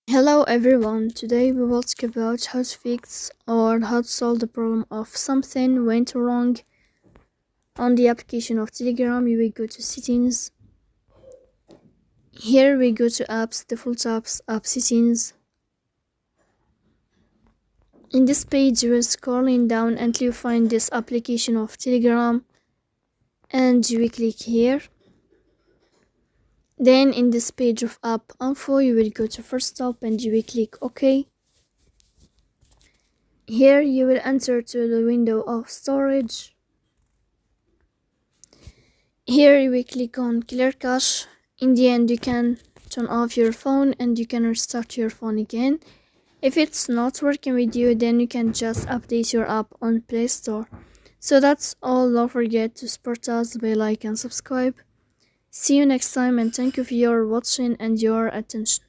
Hello everyone, today we will talk about how to fix or how to solve the problem of something went wrong on the application of Telegram. You will go to settings. Here we go to apps, default apps, app settings. In this page you will scrolling down until you find this application of Telegram and you will click here. Then in this page of app info you will go to first stop and you will click OK. Here you will enter to the window of storage. Here you will click on clear cache. In the end you can turn off your phone and you can restart your phone again. If it's not working with you, then you can just update your app on Play Store. So that's all. Don't forget to support us by like and subscribe. See you next time and thank you for your watching and your attention.